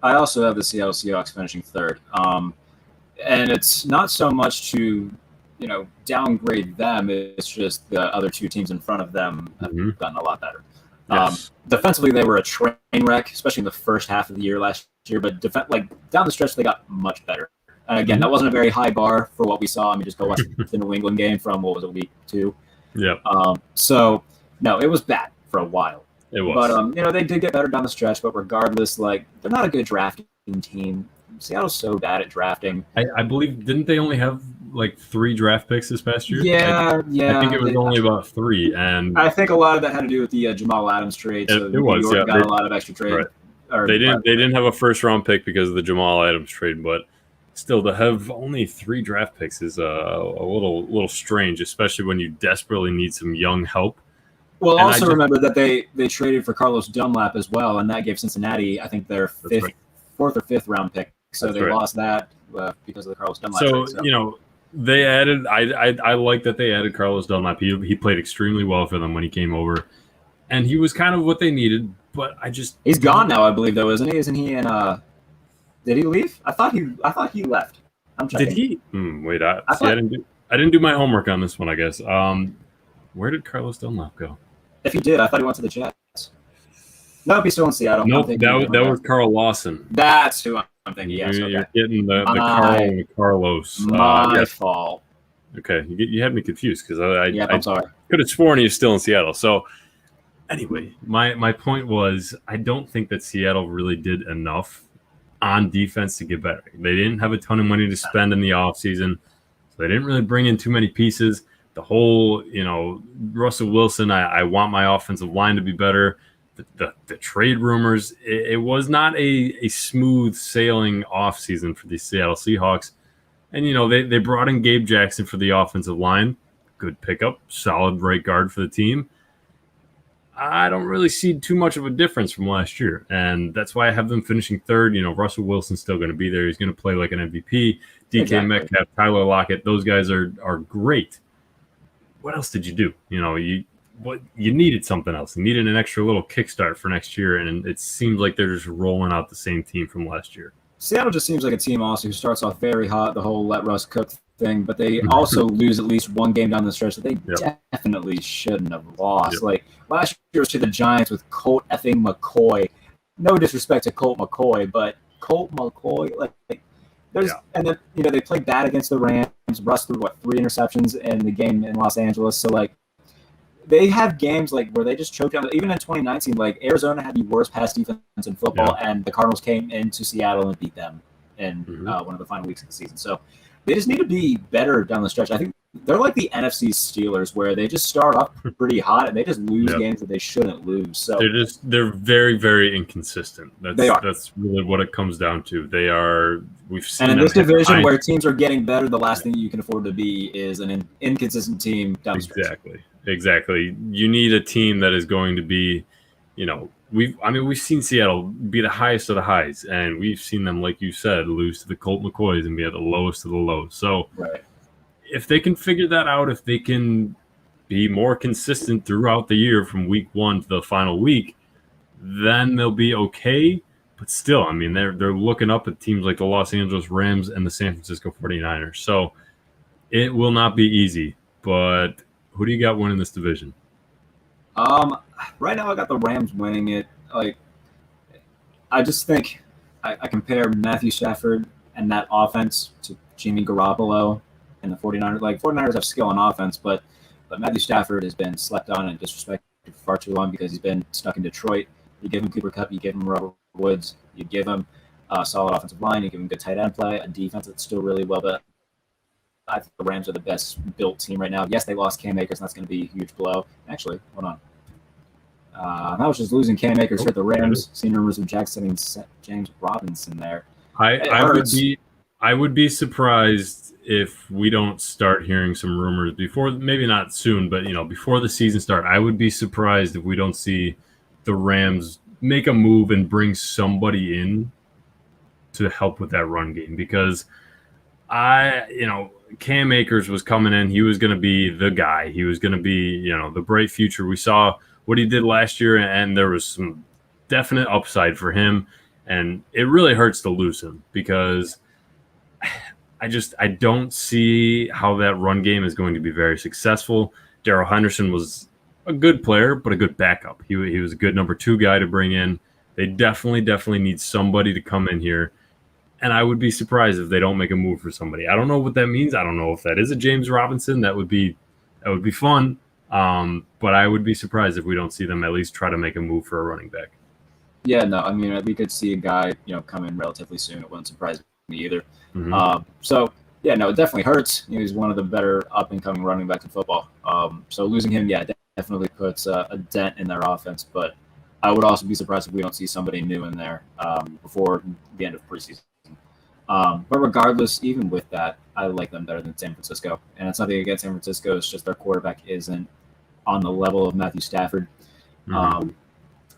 I also have the Seattle Seahawks finishing 3rd. And it's not so much to downgrade them. It's just the other 2 teams in front of them have gotten a lot better. Yes. Defensively, they were a train wreck, especially in the first half of the year last year. But down the stretch, they got much better. And again, that wasn't a very high bar for what we saw. I mean, just go watch the New England game from week 2. Yeah. So no, it was bad for a while. It was. But they did get better down the stretch. But regardless, they're not a good drafting team. Seattle's so bad at drafting. I believe, didn't they only have 3 draft picks this past year? Yeah. I think it was only about 3, and I think a lot of that had to do with the Jamal Adams trade. So it was. New York got a lot of extra trade. Right. They didn't have a first round pick because of the Jamal Adams trade, but still to have only 3 draft picks is a little strange, especially when you desperately need some young help. Well, and also remember that they traded for Carlos Dunlap as well, and that gave Cincinnati, I think, their 4th or 5th round pick. So they lost that because of the Carlos Dunlap trade. So they added. I like that they added Carlos Dunlap. He played extremely well for them when he came over, and he was kind of what they needed. But he's gone now, I believe, though, isn't he? Isn't he in? Did he leave? I thought he left. I'm checking. Did he? Wait, I didn't do my homework on this one. I guess. Where did Carlos Dunlap go? If he did, I thought he went to the Jets. No, he's still in Seattle. Nope, that was Carl Lawson. That's who I'm thinking. Yes, you're getting the Carl and the Carlos. My fault. Okay, you had me confused because I'm sorry. Could have sworn he was still in Seattle. So anyway, my point was I don't think that Seattle really did enough on defense to get better. They didn't have a ton of money to spend in the offseason, so they didn't really bring in too many pieces. The whole, Russell Wilson, I want my offensive line to be better. The trade rumors, it was not a smooth sailing offseason for the Seattle Seahawks. And, they brought in Gabe Jackson for the offensive line. Good pickup, solid right guard for the team. I don't really see too much of a difference from last year. And that's why I have them finishing 3rd. Russell Wilson's still going to be there. He's going to play like an MVP. DK Metcalf, Tyler Lockett, those guys are great. What else did you do? You needed something else. You needed an extra little kickstart for next year, and it seems like they're just rolling out the same team from last year. Seattle just seems like a team also who starts off very hot, the whole let Russ cook thing, but they also lose at least one game down the stretch that they definitely shouldn't have lost. Like last year was to the Giants with Colt effing McCoy. No disrespect to Colt McCoy, but Colt McCoy, And then they played bad against the Rams. Russ threw 3 interceptions in the game in Los Angeles. So like they have games like where they just choked down. Even in 2019, like Arizona had the worst pass defense in football, and the Cardinals came into Seattle and beat them in one of the final weeks of the season. So they just need to be better down the stretch. I think they're like the NFC Steelers, where they just start off pretty hot and they just lose games that they shouldn't lose. So they're very, very inconsistent. They are. That's really what it comes down to. We've seen. And in this division where teams are getting better, the last thing you can afford to be is an inconsistent team down the stretch. Exactly. You need a team that is going to be, we've seen Seattle be the highest of the highs, and we've seen them, like you said, lose to the Colt McCoys and be at the lowest of the lows. So if they can figure that out, if they can be more consistent throughout the year from week 1 to the final week, then they'll be okay. But still, I mean, they're looking up at teams like the Los Angeles Rams and the San Francisco 49ers. So it will not be easy. But who do you got winning this division? Right now I got the Rams winning it. Like, I just think I compare Matthew Stafford and that offense to Jimmy Garoppolo and the 49ers. Like, 49ers have skill on offense, but Matthew Stafford has been slept on and disrespected for far too long because he's been stuck in Detroit. You give him Cooper Kupp, you give him Robert Woods, you give him a solid offensive line, you give him good tight end play, a defense that's still really well built. I think the Rams are the best built team right now. Yes, they lost Cam Akers, and that's going to be a huge blow. Actually, hold on. I was just losing Cam Akers for the Rams. Seeing rumors of Jackson and James Robinson there. I would be surprised if we don't start hearing some rumors before, maybe not soon, but before the season start. I would be surprised if we don't see the Rams make a move and bring somebody in to help with that run game, because Cam Akers was coming in. He was going to be the guy. He was going to be, the bright future. We saw what he did last year, and there was some definite upside for him. And it really hurts to lose him because I don't see how that run game is going to be very successful. Darrell Henderson was a good player, but a good backup. He was a good number 2 guy to bring in. They definitely need somebody to come in here. And I would be surprised if they don't make a move for somebody. I don't know what that means. I don't know if that is a James Robinson. That would be fun. But I would be surprised if we don't see them at least try to make a move for a running back. Yeah, no, I mean, we could see a guy, come in relatively soon. It wouldn't surprise me either. So, yeah, no, it definitely hurts. He's one of the better up-and-coming running backs in football. So losing him, definitely puts a dent in their offense. But I would also be surprised if we don't see somebody new in there before the end of preseason. But regardless, even with that, I like them better than San Francisco. And it's nothing against San Francisco. It's just their quarterback isn't on the level of Matthew Stafford.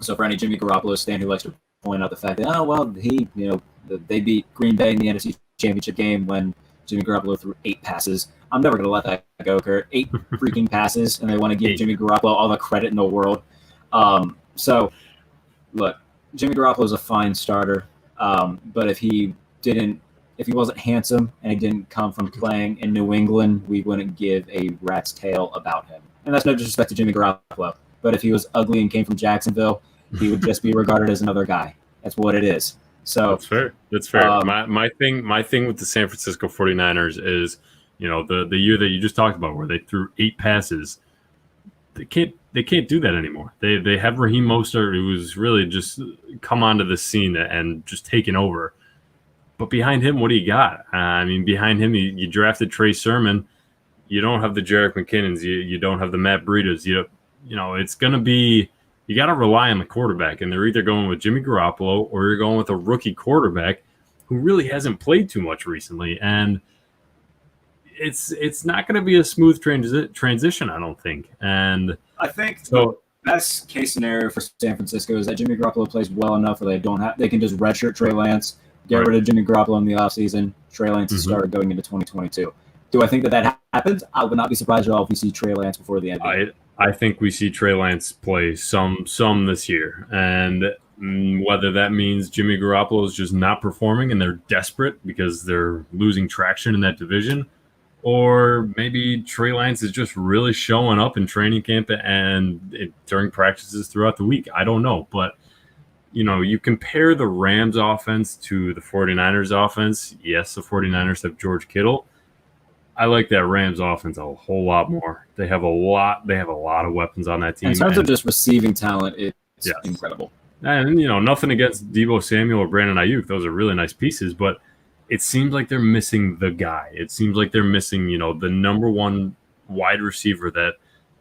So for any Jimmy Garoppolo stan who likes to point out the fact that, they beat Green Bay in the NFC Championship game when Jimmy Garoppolo threw 8 passes. I'm never going to let that go, Kurt. 8 freaking passes, and they want to give Jimmy Garoppolo all the credit in the world. So, look, Jimmy Garoppolo is a fine starter, but if he wasn't handsome and he didn't come from playing in New England, we wouldn't give a rat's tail about him. And that's no disrespect to Jimmy Garoppolo, but if he was ugly and came from Jacksonville, he would just be regarded as another guy. That's what it is. So That's fair. My thing with the San Francisco 49ers is, the year that you just talked about where they threw 8 passes. They can't do that anymore. They have Raheem Mostert, who's really just come onto the scene and just taken over. But behind him, what do you got? Behind him, you drafted Trey Sermon. You don't have the Jerick McKinnons. You don't have the Matt Breidas. It's going to be, you got to rely on the quarterback. And they're either going with Jimmy Garoppolo or you're going with a rookie quarterback who really hasn't played too much recently. And it's not going to be a smooth transition, I don't think. And I think the best case scenario for San Francisco is that Jimmy Garoppolo plays well enough where they can just redshirt Trey Lance, get rid of Jimmy Garoppolo in the offseason. Trey Lance is started going into 2022. Do I think that happens? I would not be surprised at all if we see Trey Lance before the end of the year. I think we see Trey Lance play some this year. And whether that means Jimmy Garoppolo is just not performing and they're desperate because they're losing traction in that division, or maybe Trey Lance is just really showing up in training camp and during practices throughout the week. I don't know. But you compare the Rams offense to the 49ers offense. Yes, the 49ers have George Kittle. I like that Rams offense a whole lot more. They have a lot of weapons on that team. In terms of just receiving talent, it's incredible. And, nothing against Deebo Samuel or Brandon Ayuk. Those are really nice pieces, but it seems like they're missing the guy. It seems like they're missing, the number one wide receiver that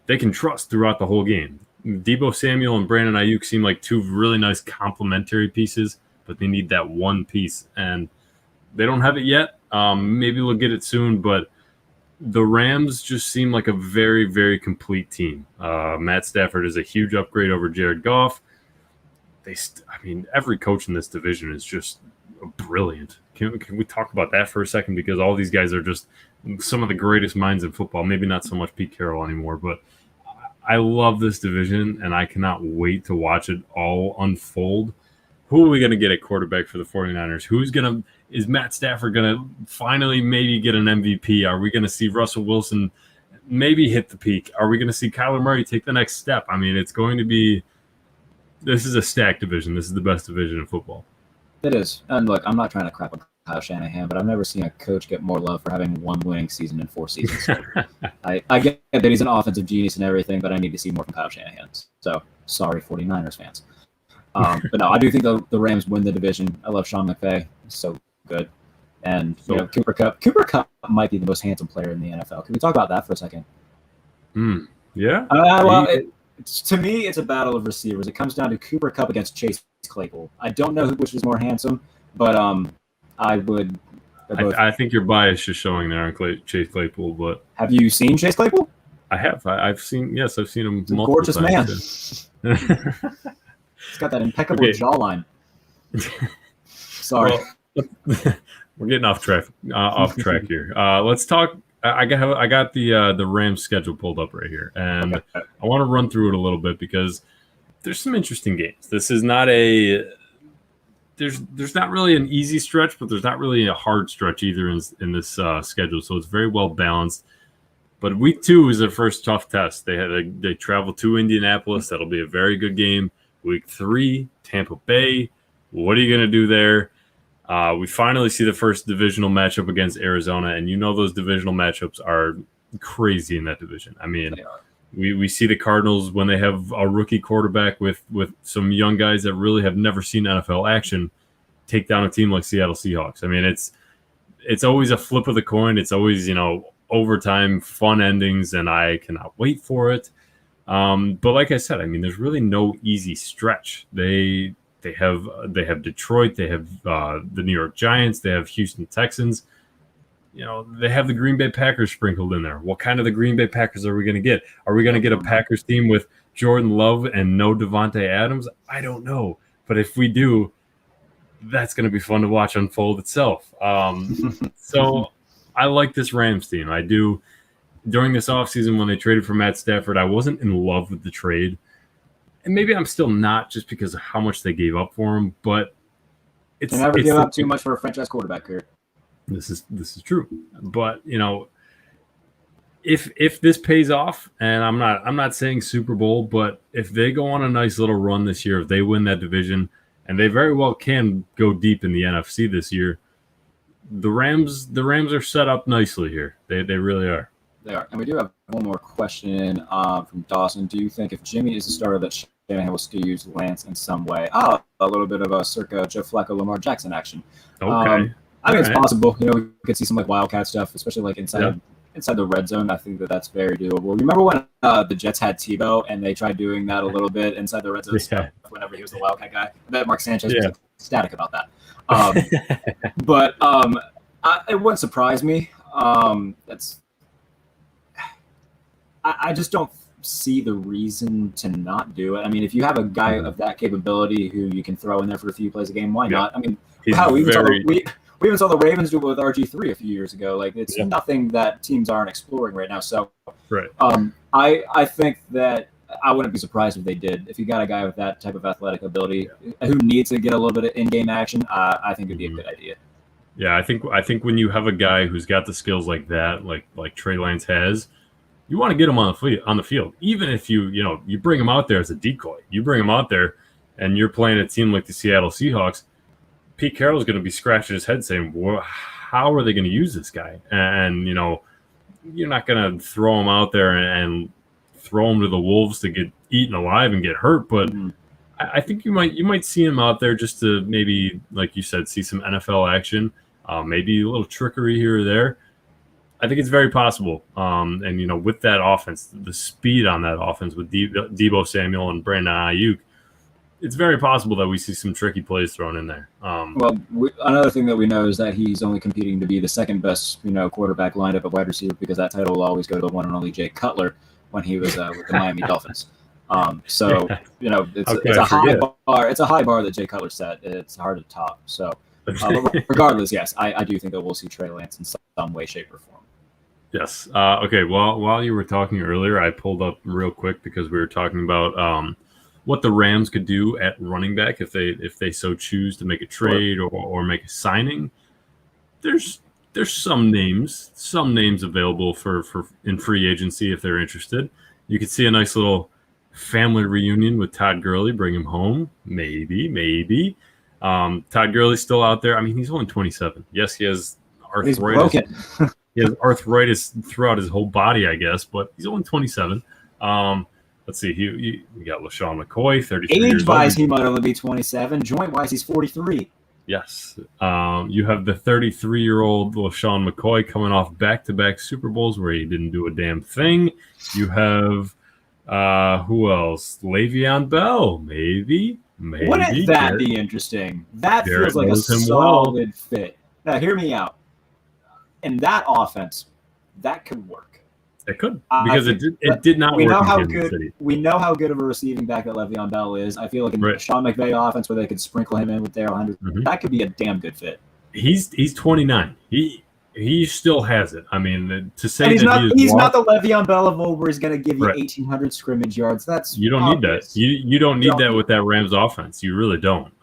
they can trust throughout the whole game. Deebo Samuel and Brandon Ayuk seem like two really nice complementary pieces, but they need that one piece, and they don't have it yet. Maybe we'll get it soon, but the Rams just seem like a very, very complete team. Matt Stafford is a huge upgrade over Jared Goff. Every coach in this division is just brilliant. Can we talk about that for a second? Because all these guys are just some of the greatest minds in football. Maybe not so much Pete Carroll anymore, but I love this division, and I cannot wait to watch it all unfold. Who are we going to get at quarterback for the 49ers? Is Matt Stafford going to finally maybe get an MVP? Are we going to see Russell Wilson maybe hit the peak? Are we going to see Kyler Murray take the next step? It's going to be – this is a stacked division. This is the best division in football. It is. And look, I'm not trying to crap on Kyle Shanahan, but I've never seen a coach get more love for having one winning season in 4 seasons. I get that he's an offensive genius and everything, but I need to see more from Kyle Shanahan. So, sorry, 49ers fans. But no, I do think the Rams win the division. I love Sean McVay. He's so good. And, Cooper Kupp. Cooper Kupp might be the most handsome player in the NFL. Can we talk about that for a second? Yeah. To me, it's a battle of receivers. It comes down to Cooper Kupp against Chase Claypool. I don't know which is more handsome, but I would. I think your bias is showing there on Chase Claypool. But have you seen Chase Claypool? I have. I've seen him. He's a gorgeous times. Man. He's got that impeccable jawline. Sorry, we're getting off track here. Let's talk. I got the Rams schedule pulled up right here, and I want to run through it a little bit because there's some interesting games. This is not there's not really an easy stretch, but there's not really a hard stretch either in this schedule. So it's very well balanced. But week 2 is their first tough test. They travel to Indianapolis. That'll be a very good game. Week 3, Tampa Bay. What are you going to do there? We finally see the first divisional matchup against Arizona, and those divisional matchups are crazy in that division. We see the Cardinals when they have a rookie quarterback with some young guys that really have never seen NFL action take down a team like Seattle Seahawks. It's always a flip of the coin. It's always, overtime fun endings, and I cannot wait for it. But like I said, there's really no easy stretch. They have Detroit, they have the New York Giants, they have Houston Texans. They have the Green Bay Packers sprinkled in there. What kind of the Green Bay Packers are we going to get? Are we going to get a Packers team with Jordan Love and no Devontae Adams? I don't know. But if we do, that's going to be fun to watch unfold itself. So I like this Rams team. I do. During this offseason when they traded for Matt Stafford, I wasn't in love with the trade. And maybe I'm still not just because of how much they gave up for him, but it's never give up too much for a franchise quarterback here. This is true. But, if this pays off, and I'm not saying Super Bowl, but if they go on a nice little run this year, if they win that division, and they very well can go deep in the NFC this year, the Rams are set up nicely here. They really are. They are. And we do have one more question from Dawson. Do you think if Jimmy is the starter that Shanahan will still use Lance in some way? A little bit of a circa Joe Flacco, Lamar Jackson action. Okay. It's possible. We could see some Wildcat stuff, especially inside the red zone. I think that's very doable. Remember when the Jets had Tebow and they tried doing that a little bit inside the red zone stuff whenever he was the Wildcat guy? I bet Mark Sanchez was ecstatic about that. But it wouldn't surprise me. I just don't see the reason to not do it. If you have a guy of that capability who you can throw in there for a few plays a game, why not? We even saw the Ravens do it with RG3 a few years ago. It's nothing that teams aren't exploring right now. So, I think that I wouldn't be surprised if they did. If you got a guy with that type of athletic ability who needs to get a little bit of in-game action, I think it'd be a good idea. Yeah, I think when you have a guy who's got the skills like that, like Trey Lance has, you want to get him on the field, even if you bring him out there as a decoy. You bring him out there and you're playing a team like the Seattle Seahawks, Pete Carroll's going to be scratching his head saying, well, how are they going to use this guy? And, you know, you're not going to throw him out there and throw him to the wolves to get eaten alive and get hurt. But I think you might see him out there just to maybe, like you said, see some NFL action, maybe a little trickery here or there. I think it's very possible. And, you know, with that offense, the speed on that offense with Deebo Samuel and Brandon Ayuk, it's very possible that we see some tricky plays thrown in there. Another thing that we know is that he's only competing to be the second best, you know, quarterback lineup at wide receiver, because that title will always go to the one and only Jay Cutler when he was with the Miami Dolphins. So, you know, it's a high bar. It's a high bar that Jay Cutler set. It's hard to top. So, regardless, yes, I do think that we'll see Trey Lance in some way, shape, or form. Yes. Okay. Well, while you were talking earlier, I pulled up real quick because we were talking about what the Rams could do at running back if they so choose to make a trade or make a signing. There's some names available for in free agency if they're interested. You could see a nice little family reunion with Todd Gurley, bring him home. Maybe. Todd Gurley's still out there. I mean, he's only 27. Yes, he has arthritis. He has arthritis throughout his whole body, I guess, but he's only 27. Let's see. We got LaShawn McCoy, 33 years old. Age-wise, he might only be 27. Joint-wise, he's 43. Yes. You have the 33-year-old LaShawn McCoy coming off back-to-back Super Bowls where he didn't do a damn thing. You have who else? Le'Veon Bell, maybe. Wouldn't that be interesting? That feels like a solid fit. Now, hear me out. In that offense, that could work. It could, because it did not work in Kansas City. We know how good of a receiving back that Le'Veon Bell is. I feel like in Sean McVay offense where they could sprinkle him in with Darrell Henderson, that could be a damn good fit. He's 29. He still has it. I mean, to say he's not the Le'Veon Bell of old where he's going to give you 1,800 scrimmage yards. You don't need that. You don't need that with that Rams offense. You really don't.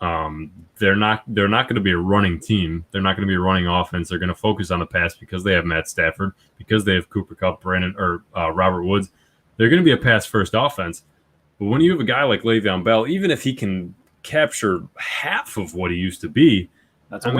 They're not going to be a running team. They're not going to be a running offense. They're going to focus on the pass because they have Matt Stafford, because they have Cooper Kupp, Robert Woods. They're going to be a pass-first offense. But when you have a guy like Le'Veon Bell, even if he can capture half of what he used to be, that's a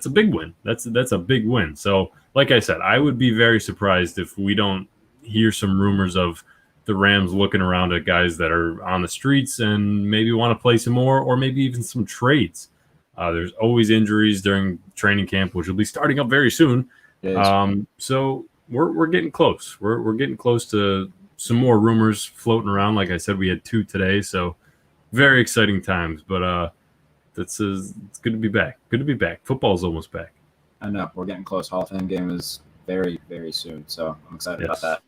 big win. That's a big win. So, like I said, I would be very surprised if we don't hear some rumors of the Rams looking around at guys that are on the streets and maybe want to play some more, or maybe even some trades. There's always injuries during training camp, which will be starting up very soon. So we're getting close. We're getting close to some more rumors floating around. Like I said, we had 2 today, so very exciting times. But it's good to be back. Good to be back. Football's almost back. I know. We're getting close. Hall of Fame game is very, very soon, so I'm excited about that.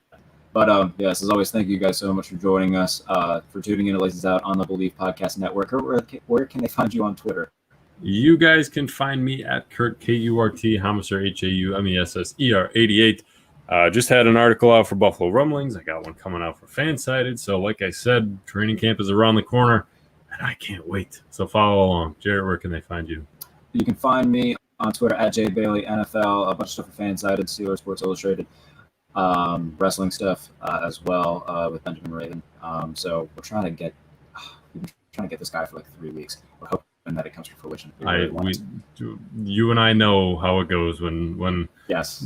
But yes, as always, thank you guys so much for joining us, for tuning in to Laces Out on the Believe Podcast Network. Where can they find you on Twitter? You guys can find me at Kurt, K-U-R-T, Haumeser, Haumesser 88. Just had an article out for Buffalo Rumblings. I got one coming out for Fansided. So like I said, training camp is around the corner, and I can't wait. So follow along. Jarrett, where can they find you? You can find me on Twitter at JBaileyNFL, a bunch of stuff for Fansided, Steelers, Sports Illustrated. Wrestling stuff as well with Benjamin Raven. So we're trying to get this guy for like 3 weeks. We're hoping that it comes to fruition. You and I know how it goes when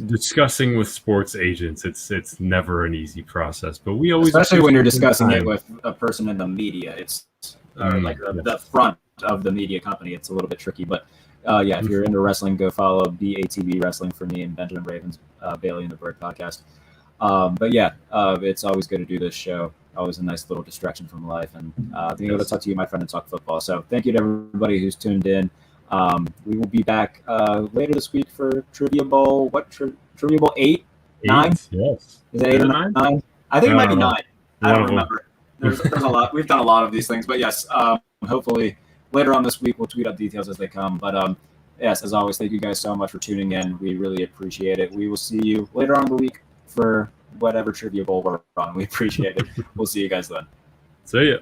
discussing with sports agents. It's never an easy process, but we always, especially when you're discussing it with a person in the media. It's the front of the media company. It's a little bit tricky, but. If you're into wrestling, go follow BATB Wrestling for me and Benjamin Raven's Bailey and the Bird podcast. It's always good to do this show. Always a nice little distraction from life, and being able to talk to you, my friend, and talk football. So thank you to everybody who's tuned in. We will be back later this week for Trivia Bowl. Trivia Bowl 8? 9? Yes. Is it 8 or 9? I think it might be 9. I don't remember. There's a lot. We've done a lot of these things, but yes, hopefully later on this week, we'll tweet out details as they come. But yes, as always, thank you guys so much for tuning in. We really appreciate it. We will see you later on in the week for whatever Trivia Bowl we're on. We appreciate it. We'll see you guys then. See ya.